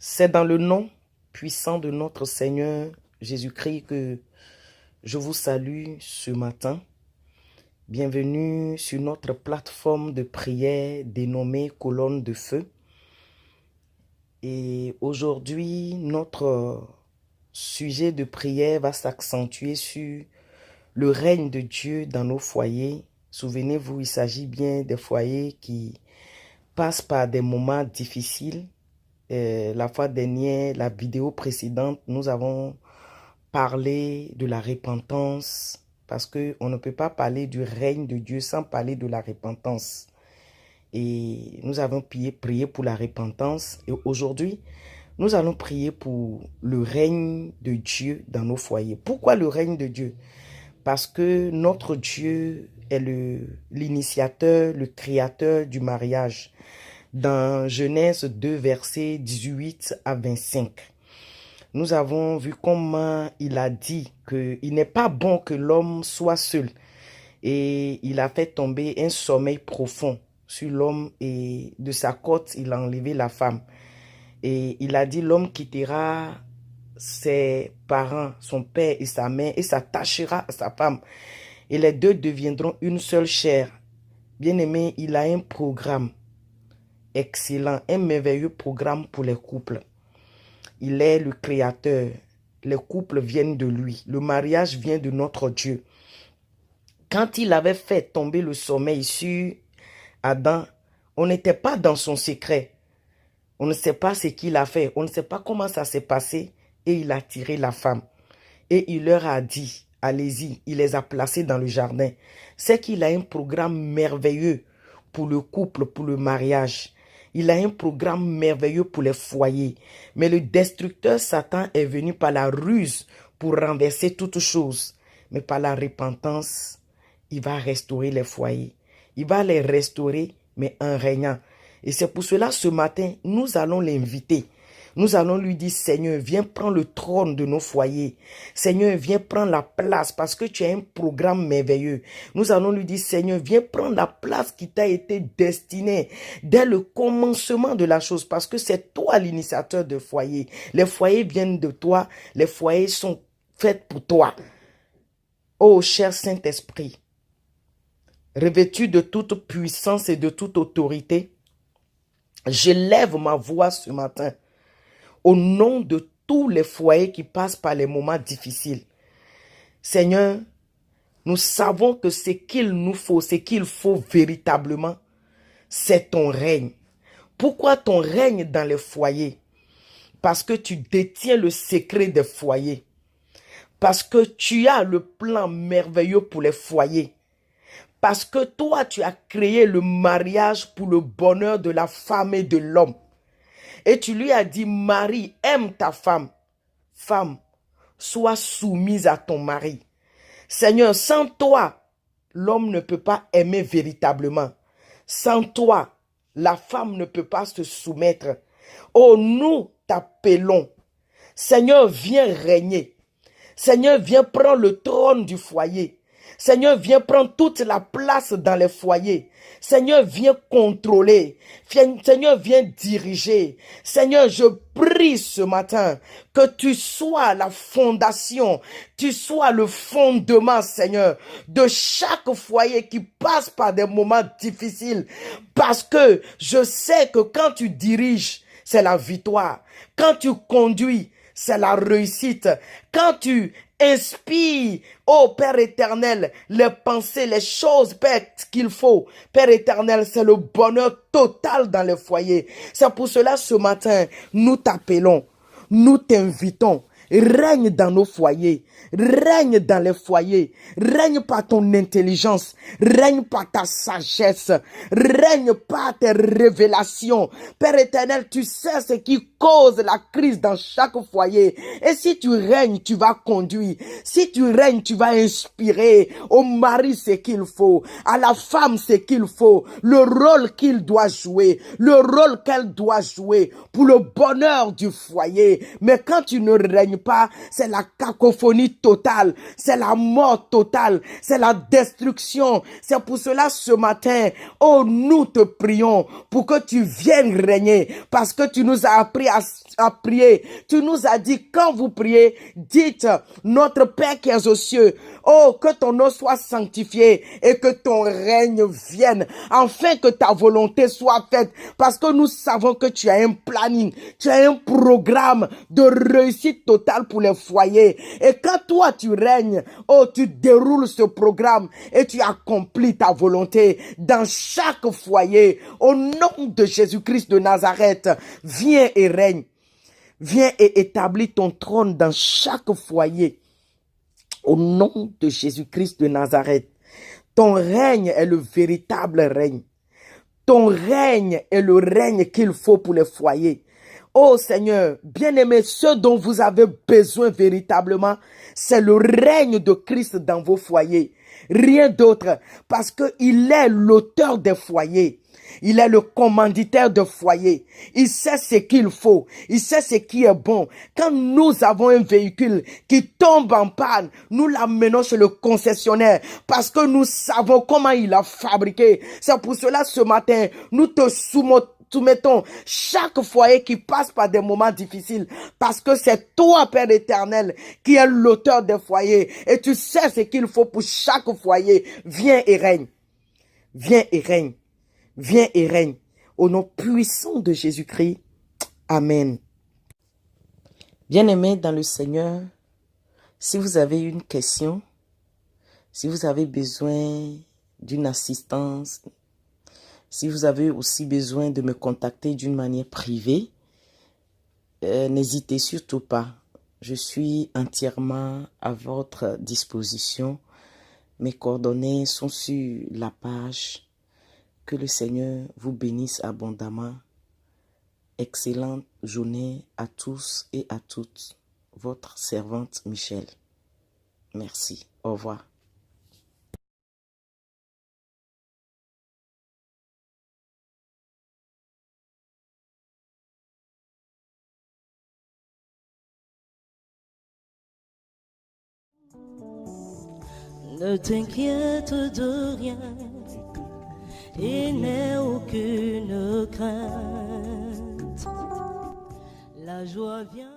C'est dans le nom puissant de notre Seigneur Jésus-Christ que je vous salue ce matin. Bienvenue sur notre plateforme de prière dénommée Colonne de Feu. Et aujourd'hui, notre sujet de prière va s'accentuer sur le règne de Dieu dans nos foyers. Souvenez-vous, il s'agit bien des foyers qui passent par des moments difficiles. La fois dernière, la vidéo précédente, nous avons parlé de la repentance parce qu'on ne peut pas parler du règne de Dieu sans parler de la repentance. Et nous avons prié pour la repentance. Et aujourd'hui, nous allons prier pour le règne de Dieu dans nos foyers. Pourquoi le règne de Dieu? Parce que notre Dieu est l'initiateur, le créateur du mariage. Dans Genèse 2, versets 18 à 25, nous avons vu comment il a dit qu'il n'est pas bon que l'homme soit seul. Et il a fait tomber un sommeil profond sur l'homme et de sa côte, il a enlevé la femme. Et il a dit l'homme quittera ses parents, son père et sa mère et s'attachera à sa femme. Et les deux deviendront une seule chair. Bien-aimé, il a un programme excellent, un merveilleux programme pour les couples. Il est le créateur. Les couples viennent de lui. Le mariage vient de notre Dieu. Quand il avait fait tomber le sommeil sur Adam, on n'était pas dans son secret. On ne sait pas ce qu'il a fait. On ne sait pas comment ça s'est passé. Et il a tiré la femme. Et il leur a dit, allez-y, il les a placés dans le jardin. C'est qu'il a un programme merveilleux pour le couple, pour le mariage. Il a un programme merveilleux pour les foyers. Mais le destructeur Satan est venu par la ruse pour renverser toutes choses. Mais par la repentance, il va restaurer les foyers. Il va les restaurer, mais en régnant. Et c'est pour cela, ce matin, nous allons l'inviter. Nous allons lui dire, Seigneur, viens prendre le trône de nos foyers. Seigneur, viens prendre la place parce que tu as un programme merveilleux. Nous allons lui dire, Seigneur, viens prendre la place qui t'a été destinée dès le commencement de la chose parce que c'est toi l'initiateur de foyer. Les foyers viennent de toi. Les foyers sont faits pour toi. Ô cher Saint-Esprit, revêtu de toute puissance et de toute autorité, j'élève ma voix ce matin au nom de tous les foyers qui passent par les moments difficiles. Seigneur, nous savons que ce qu'il nous faut, ce qu'il faut véritablement, c'est ton règne. Pourquoi ton règne dans les foyers? Parce que tu détiens le secret des foyers. Parce que tu as le plan merveilleux pour les foyers. Parce que toi, tu as créé le mariage pour le bonheur de la femme et de l'homme. Et tu lui as dit, Marie, aime ta femme. Femme, sois soumise à ton mari. Seigneur, sans toi, l'homme ne peut pas aimer véritablement. Sans toi, la femme ne peut pas se soumettre. Oh, nous t'appelons. Seigneur, viens régner. Seigneur, viens prendre le trône du foyer. Seigneur, viens prendre toute la place dans les foyers. Seigneur, viens contrôler. Seigneur, viens diriger. Seigneur, je prie ce matin que tu sois la fondation, tu sois le fondement, Seigneur, de chaque foyer qui passe par des moments difficiles. Parce que je sais que quand tu diriges, c'est la victoire. Quand tu conduis, c'est la réussite. Quand tu inspires, ô Père éternel, les pensées, les choses, Père, qu'il faut. Père éternel, c'est le bonheur total dans le foyer. C'est pour cela, ce matin, nous t'appelons, nous t'invitons. Règne dans nos foyers, règne dans les foyers, règne par ton intelligence, règne par ta sagesse, règne par tes révélations. Père éternel, tu sais ce qui cause la crise dans chaque foyer. Et si tu règnes, tu vas conduire. Si tu règnes, tu vas inspirer au mari ce qu'il faut, à la femme ce qu'il faut, le rôle qu'il doit jouer, le rôle qu'elle doit jouer pour le bonheur du foyer. Mais quand tu ne règnes pas, c'est la cacophonie totale, c'est la mort totale, c'est la destruction. C'est pour cela ce matin, oh, nous te prions pour que tu viennes régner, parce que tu nous as appris à prier. Tu nous as dit, quand vous priez, dites, notre Père qui es aux cieux, oh, que ton nom soit sanctifié et que ton règne vienne, afin que ta volonté soit faite, parce que nous savons que tu as un planning, tu as un programme de réussite totale pour les foyers. Et quand toi tu règnes, oh, tu déroules ce programme et tu accomplis ta volonté dans chaque foyer. Au nom de Jésus-Christ de Nazareth, viens et règne. Viens et établis ton trône dans chaque foyer. Au nom de Jésus-Christ de Nazareth, ton règne est le véritable règne. Ton règne est le règne qu'il faut pour les foyers. Oh Seigneur, bien-aimés, ce dont vous avez besoin véritablement, c'est le règne de Christ dans vos foyers. Rien d'autre, parce qu'il est l'auteur des foyers. Il est le commanditaire de foyer. Il sait ce qu'il faut. Il sait ce qui est bon. Quand nous avons un véhicule qui tombe en panne, nous l'amenons chez le concessionnaire parce que nous savons comment il a fabriqué. C'est pour cela ce matin, nous te soumettons chaque foyer qui passe par des moments difficiles parce que c'est toi, Père éternel, qui est l'auteur des foyers et tu sais ce qu'il faut pour chaque foyer. Viens et règne. Viens et règne. Viens et règne. Au nom puissant de Jésus-Christ. Amen. Bien-aimés dans le Seigneur, si vous avez une question, si vous avez besoin d'une assistance, si vous avez aussi besoin de me contacter d'une manière privée, n'hésitez surtout pas. Je suis entièrement à votre disposition. Mes coordonnées sont sur la page. Que le Seigneur vous bénisse abondamment. Excellente journée à tous et à toutes. Votre servante Michel. Merci. Au revoir. Ne t'inquiète de rien et n'aie aucune crainte. La joie vient.